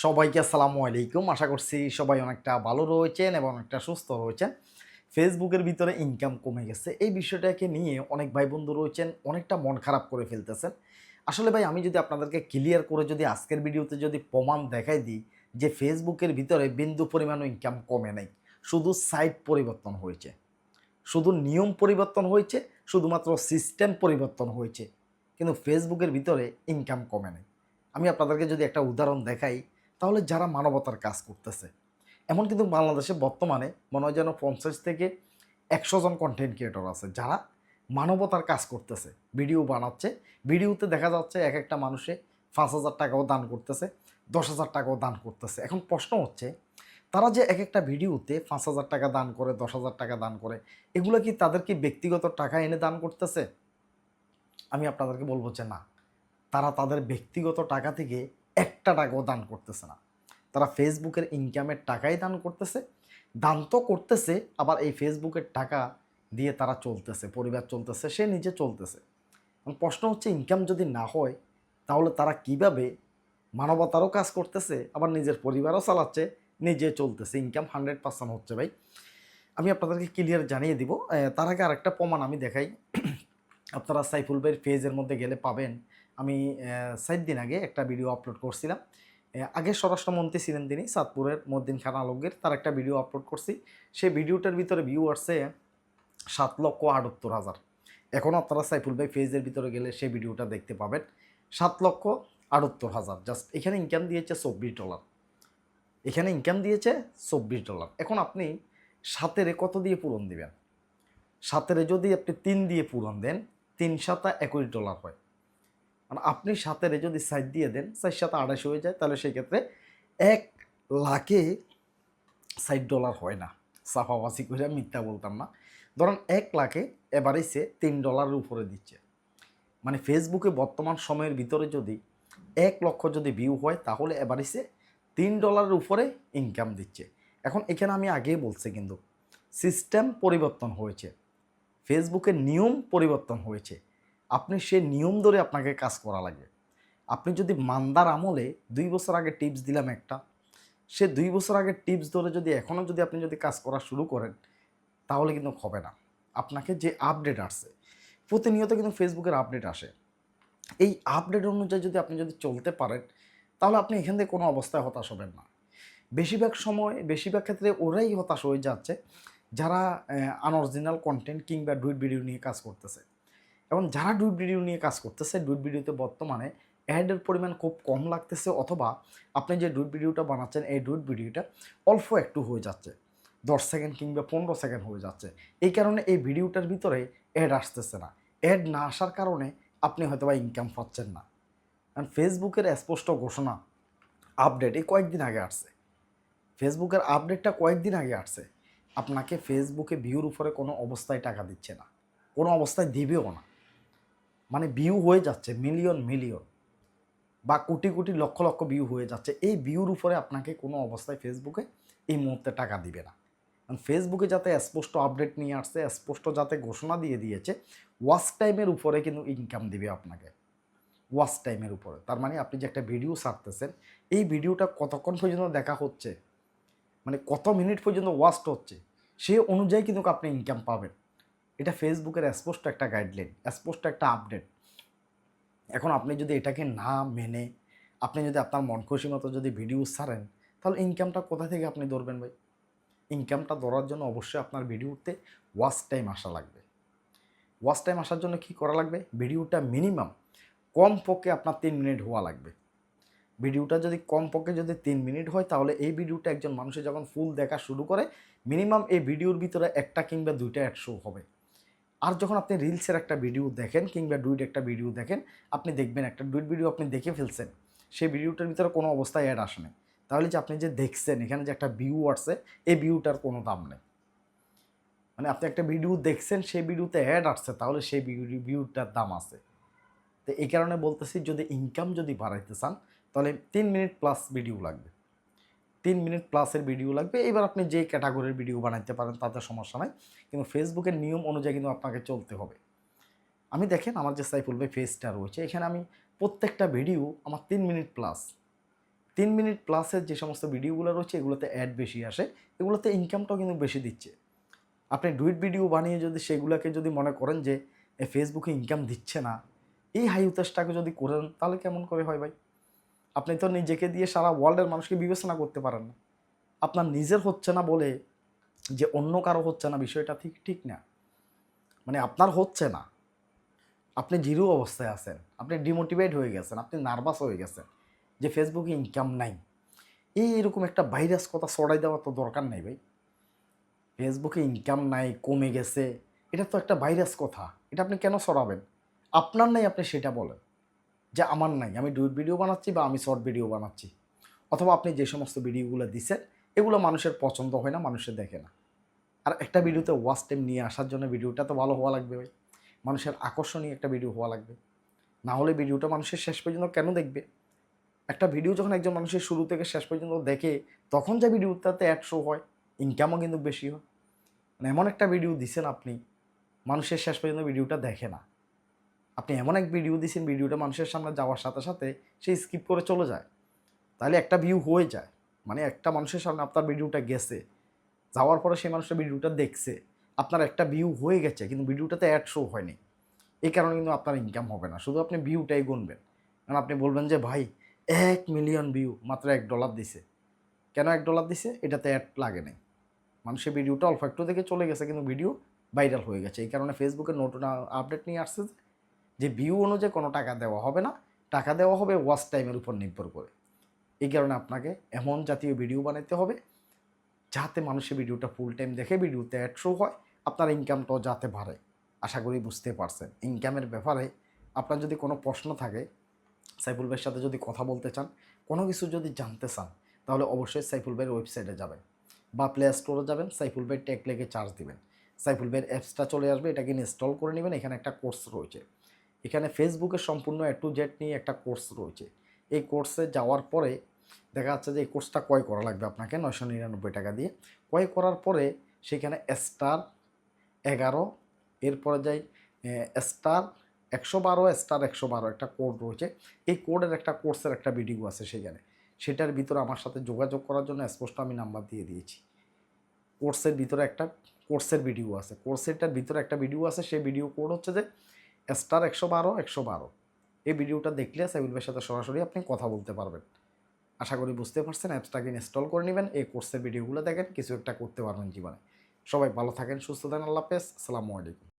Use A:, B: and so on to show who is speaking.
A: সবাইকে আসসালামু আলাইকুম। আশা করছি সবাই অনেকটা ভালো রয়েছেন এবং অনেকটা সুস্থ রয়েছেন। ফেসবুকের ভিতরে ইনকাম কমে গেছে। এই বিষয়টাকে নিয়ে অনেক ভাই বন্ধু রয়েছেন, অনেকটা মন খারাপ করে ফেলতেছেন। আসলে ভাই আমি যদি আপনাদেরকে ক্লিয়ার করে যদি আজকের ভিডিওতে যদি প্রমাণ দেখাই দিই যে ফেসবুকের ভিতরে বিন্দু পরিমাণও ইনকাম কমে নাই। শুধু সাইট পরিবর্তন হয়েছে। শুধু নিয়ম পরিবর্তন হয়েছে, শুধুমাত্র সিস্টেম পরিবর্তন হয়েছে। কিন্তু ফেসবুকের ভিতরে ইনকাম কমে নাই। আমি আপনাদেরকে যদি একটা উদাহরণ দেখাই, তাহলে যারা মানবতার কাজ করতেছে, এমন কিন্তু বাংলাদেশে বর্তমানে মনে হয় যেন ৫০ থেকে ১০০ জন কনটেন্ট ক্রিয়েটর আছে, যারা মানবতার কাজ করতেছে। ভিডিও বানাচ্ছে, ভিডিওতে দেখা যাচ্ছে একেকটা মানুষে ৫,০০০ টাকাও দান করতেছে, ১০,০০০ টাকাও দান করতেছে। এখন প্রশ্ন হচ্ছে, তারা যে একেকটা ভিডিওতে ৫,০০০ টাকা দান করে, ১০,০০০ টাকা দান করে, এগুলো কি তাদের কি ব্যক্তিগত টাকা এনে দান করতেছে? আমি আপনাদেরকে বলব যে না। তারা তাদের ব্যক্তিগত টাকা থেকে একটা টাকাও দান করতেছে না। তারা ফেসবুকের ইনকামের টাকাই দান করতেছে। দান তো করতেছে, আবার এই ফেসবুকের টাকা দিয়ে তারা চলতেছে, পরিবার চলতেছে, সে নিজে চলতেছে। এখন প্রশ্ন হচ্ছে, ইনকাম যদি না হয়, তাহলে তারা কিভাবে মানবতারও কাজ করতেছে, আবার নিজের পরিবারও চালাচ্ছে, নিজে চলতেছে। ইনকাম 100% হচ্ছে ভাই। আমি আপনাদেরকে ক্লিয়ার জানিয়ে দিব। তার আগে আরেকটা প্রমাণ আমি দেখাই। আপনারা সাইফুল ভাইয়ের পেজের মধ্যে গেলে পাবেন। আমি ৪ দিন আগে একটা ভিডিও আপলোড করছিলাম। আগে স্বরাষ্ট্রমন্ত্রী ছিলেন তিনি, চাঁদপুরের মদ্দিন খান আলমগীর। তার একটা ভিডিও আপলোড করছি। সেই ভিডিওটার ভিতরে ভিউ আসছে ৭,৭৮,০০০। এখনও আপনারা সাইফুল ভাই পেজের ভিতরে গেলে সেই ভিডিওটা দেখতে পাবেন। ৭,৭৮,০০০ জাস্ট এখানে ইনকাম দিয়েছে $২৪। এখানে ইনকাম দিয়েছে $২৪। এখন আপনি ৭-এর কত দিয়ে পূরণ দিবেন? ৭-এর যদি আপনি ৩ দিয়ে পূরণ দেন, ৩-৭ $২১ হয়। মানে আপনি ৭-এর যদি ৬০ দিয়ে দেন, ৪-৭ ২৮ হয়ে যায়, তাহলে সেক্ষেত্রে ১,০০,০০০-এ $৬০ হয় না। সাফাবাসি কইরা মিথ্যা বলতাম না। ধরেন ১,০০,০০০-এ এভারেজে $৩ উপরে দিচ্ছে। মানে ফেসবুকে বর্তমান সময়ের ভিতরে যদি ১,০০,০০০ যদি ভিউ হয়, তাহলে এভারেজে $৩ উপরে ইনকাম দিচ্ছে। এখন এখানে আমি আগেই বলছি কিন্তু সিস্টেম পরিবর্তন হয়েছে। ফেসবুকের নিয়ম পরিবর্তন হয়েছে। আপনি সেই নিয়ম ধরে আপনাকে কাজ করা লাগবে। আপনি যদি মান্দার আমলে ২ বছর আগে টিপস দিলাম একটা, সে ২ বছর আগের টিপস ধরে যদি এখনও যদি আপনি যদি কাজ করা শুরু করেন, তাহলে কিন্তু হবে না। আপনাকে যে আপডেট আসছে, প্রতিনিয়ত কিন্তু ফেসবুকের আপডেট আসে। এই আপডেট অনুযায়ী যদি আপনি যদি চলতে পারেন, তাহলে আপনি এখান থেকে কোনো অবস্থায় হতাশ হবেন না। বেশিরভাগ সময়, বেশিরভাগ ক্ষেত্রে ওরাই হতাশ হয়ে যাচ্ছে, যারা আনঅরিজিনাল কনটেন্ট কিংবা ডুইট ভিডিও নিয়ে কাজ করতেছে। এবং যারা ডুইট ভিডিও নিয়ে কাজ করতেছে, ডুইট ভিডিওতে বর্তমানে অ্যাডের পরিমাণ খুব কম লাগতেছে, অথবা আপনি যে ডুইট ভিডিওটা বানাচ্ছেন, এই ডুইট ভিডিওটা অল্প একটু হয়ে যাচ্ছে। ১০ সেকেন্ড কিংবা ১৫ সেকেন্ড হয়ে যাচ্ছে। এই কারণে এই ভিডিওটার ভিতরে অ্যাড আসতেছে না। অ্যাড না আসার কারণে আপনি হয়তোবা ইনকাম পাচ্ছেন না। কারণ ফেসবুকের স্পষ্ট ঘোষণা, আপডেট এই কয়েকদিন আগে আসছে। ফেসবুকের আপডেটটা কয়েকদিন আগে আসছে। আপনাকে ফেসবুকে ভিউর উপরে কোনো অবস্থায় টাকা দিচ্ছে না। কোনো অবস্থায় দিবেও না। মানে ভিউ হয়ে যাচ্ছে মিলিয়ন, মিলিয়ন বা কোটি, কোটি, লক্ষ, লক্ষ ভিউ হয়ে যাচ্ছে। এই ভিউর উপরে আপনাকে কোনো অবস্থায় ফেসবুকে এই মুহূর্তে টাকা দিবে না। কারণ ফেসবুকে যাতে স্পষ্ট আপডেট নিয়ে আসছে, স্পষ্ট যাতে ঘোষণা দিয়ে দিয়েছে, ওয়াচ টাইমের উপরে কিন্তু ইনকাম দিবে আপনাকে। ওয়াচ টাইমের উপরে। তার মানে আপনি যে একটা ভিডিও ছাড়তেছেন, এই ভিডিওটা কতক্ষণ পর্যন্ত দেখা হচ্ছে, মানে কত মিনিট পর্যন্ত ওয়াচড হচ্ছে, সে অনুযায়ী কিন্তু আপনি ইনকাম পাবেন। এটা ফেসবুকের স্পষ্ট একটা গাইডলাইন, স্পষ্ট একটা আপডেট। এখন আপনি যদি এটাকে না মেনে আপনি যদি আপনার মন খুশি মতো যদি ভিডিও ছাড়েন, তাহলে ইনকামটা কোথা থেকে আপনি ধরবেন ভাই? ইনকামটা ধরার জন্য অবশ্যই আপনার ভিডিওতে ওয়াচ টাইম আসা লাগবে। ওয়াচ টাইম আসার জন্য কী করা লাগবে? ভিডিওটা মিনিমাম কমপক্ষে আপনার ৩ মিনিট হওয়া লাগবে। ভিডিওটা যদি কমপক্ষে যদি ৩ মিনিট হয়, তাহলে এই ভিডিওটা একজন মানুষের যখন ফুল দেখা শুরু করে, মিনিমাম এই ভিডিওর ভিতরে ১টা কিংবা ২টা অ্যাড শো হবে। আর যখন আপনি রিলসের একটা ভিডিও দেখেন কিংবা ডুইট একটা ভিডিও দেখেন, আপনি দেখবেন একটা ডুইট ভিডিও আপনি দেখে ফেলছেন, সেই ভিডিওটার ভিতরে কোনো অবস্থায় অ্যাড আসে নাই। তাহলে যে আপনি যে দেখছেন, এখানে যে একটা ভিউ আসছে, এই ভিউটার কোনো দাম নেই। মানে আপনি একটা ভিডিও দেখছেন, সেই ভিডিওতে অ্যাড আসছে, তাহলে সেই ভিউটার দাম আছে। তো এই কারণে বলতেছি, যদি ইনকাম যদি বাড়াইতে চান, তাহলে ৩ মিনিট প্লাস ভিডিও লাগবে। ৩ মিনিট প্লাসের ভিডিও লাগবে। এবার আপনি যে ক্যাটাগরির ভিডিও বানাইতে পারেন, তাতে সমস্যা নাই। কিন্তু ফেসবুকের নিয়ম অনুযায়ী কিন্তু আপনাকে চলতে হবে। আমি দেখেন আমার যে সাইফুল ভাই পেজটা রয়েছে, এখানে আমি প্রত্যেকটা ভিডিও আমার ৩ মিনিট প্লাস। মিনিট প্লাসের যে সমস্ত ভিডিওগুলো রয়েছে এগুলোতে অ্যাড বেশি আসে, এগুলোতে ইনকামটাও কিন্তু বেশি দিচ্ছে। আপনি ডুইট ভিডিও বানিয়ে যদি সেগুলোকে যদি মনে করেন যে ফেসবুকে ইনকাম দিচ্ছে না, এই হাই উতাসটাকে যদি করেন তাহলে কেমন করে হয় ভাই? আপনি তো নিজেকে দিয়ে সারা ওয়ার্ল্ডের মানুষকে বিবেচনা করতে পারেন না। আপনার নিজের হচ্ছে না বলে যে অন্য কারো হচ্ছে না, বিষয়টা ঠিক ঠিক না। মানে আপনার হচ্ছে না, আপনি জিরো অবস্থায় আছেন, আপনি ডিমোটিভেট হয়ে গেছেন, আপনি নার্ভাস হয়ে গেছেন যে ফেসবুকে ইনকাম নাই। এরকম একটা ভাইরাস কথা ছড়াই দেওয়ার তো দরকার নেই ভাই। ফেসবুকে ইনকাম নাই, কমে গেছে, এটা তো একটা ভাইরাস কথা। এটা আপনি কেন ছড়াবেন? আপনার নাই আপনি সেটা বলেন যে আমার নাই, আমি ডুইট ভিডিও বানাচ্ছি বা আমি শর্ট ভিডিও বানাচ্ছি। অথবা আপনি যে সমস্ত ভিডিওগুলো দিচ্ছেন এগুলো মানুষের পছন্দ হয় না, মানুষের দেখে না। আর একটা ভিডিওতে ওয়াচ টাইম নিয়ে আসার জন্য ভিডিওটা তো ভালো হওয়া লাগবে ভাই, মানুষের আকর্ষণীয় একটা ভিডিও হওয়া লাগবে। না হলে ভিডিওটা মানুষের শেষ পর্যন্ত কেন দেখবে? একটা ভিডিও যখন একজন মানুষের শুরু থেকে শেষ পর্যন্ত দেখে তখন যে ভিডিওটাতে অ্যাড শো হয়, ইনকামও কিন্তু বেশি হয়। মানে এমন একটা ভিডিও দিচ্ছেন আপনি, মানুষের শেষ পর্যন্ত ভিডিওটা দেখে না। আপনি এমন এক ভিডিও দিচ্ছেন, ভিডিওটা মানুষের সামনে যাওয়ার সাথে সাথে সে স্কিপ করে চলে যায়, তাহলে একটা ভিউ হয়ে যায়। মানে একটা মানুষের সামনে আপনার ভিডিওটা গেছে, যাওয়ার পরে সেই মানুষটা ভিডিওটা দেখছে, আপনার একটা ভিউ হয়ে গেছে কিন্তু ভিডিওটাতে অ্যাড শো হয়নি। এই কারণে কিন্তু আপনার ইনকাম হবে না, শুধু আপনি ভিউটাই গুনবেন। কারণ আপনি বলবেন যে ভাই 1 মিলিয়ন ভিউ মাত্র $1 দিছে। কেন $1 দিছে? এটাতে অ্যাড লাগে নাই। মানুষের ভিডিওটা অল্প একটু দেখে চলে গেছে কিন্তু ভিডিও ভাইরাল হয়ে গেছে। এই কারণে ফেসবুকের নতুন আপডেট নিয়ে আসছে যে ভিউ অনুযায়ী কোনো টাকা দেওয়া হবে না, টাকা দেওয়া হবে ওয়াচ টাইমের উপর নির্ভর করে। এই কারণে আপনাকে এমন জাতীয় ভিডিও বানাতে হবে যাতে মানুষের ভিডিওটা ফুল টাইম দেখে, ভিডিওতে অ্যাড শো হয়, আপনার ইনকামটাও যাতে বাড়ে। আশা করি বুঝতে পারছেন। ইনকামের ব্যাপারে আপনার যদি কোনো প্রশ্ন থাকে, সাইফুল ভাইয়ের সাথে যদি কথা বলতে চান, কোনো কিছু যদি জানতে চান, তাহলে অবশ্যই সাইফুল ভাইয়ের ওয়েবসাইটে যাবেন বা প্লে স্টোরে যাবেন, সাইফুল ভাই টেক লেগে চার্জ দিবেন। সাইফুল ভাইয়ের অ্যাপসটা চলে আসবে, এটাকে ইনস্টল করে নেবেন। এখানে একটা কোর্স রয়েছে, এখানে ফেসবুকের সম্পূর্ণ A to Z নিয়ে একটা কোর্স রয়েছে। এই কোর্সে যাওয়ার পরে দেখা যাচ্ছে যে এই কোর্সটা ক্রয় করা লাগবে আপনাকে 999 টাকা দিয়ে। ক্রয় করার পরে সেখানে *11, এরপরে যাই *112*112 একটা কোড রয়েছে। এই কোডের একটা কোর্সের একটা ভিডিও আছে সেখানে। সেটার ভিতরে আমার সাথে যোগাযোগ করার জন্য স্পষ্ট আমি নাম্বার দিয়ে দিয়েছি। কোর্সের ভিতরে একটা কোর্সের ভিডিও আছে, কোর্সেরটার ভিতরে একটা ভিডিও আছে, সেই ভিডিও কোড হচ্ছে যে *112*112। এই ভিডিওটা দেখলে সাইফুল ভাইয়ের সাথে সরাসরি আপনি কথা বলতে পারবেন। আশা করি বুঝতে পারছেন। অ্যাপসটাকে ইনস্টল করে নেবেন, এই কোর্সের ভিডিওগুলো দেখেন, কিছু একটা করতে পারবেন জীবনে। সবাই ভালো থাকেন, সুস্থ থাকেন। আল্লাহ হাফেজ। আসসালামু আলাইকুম।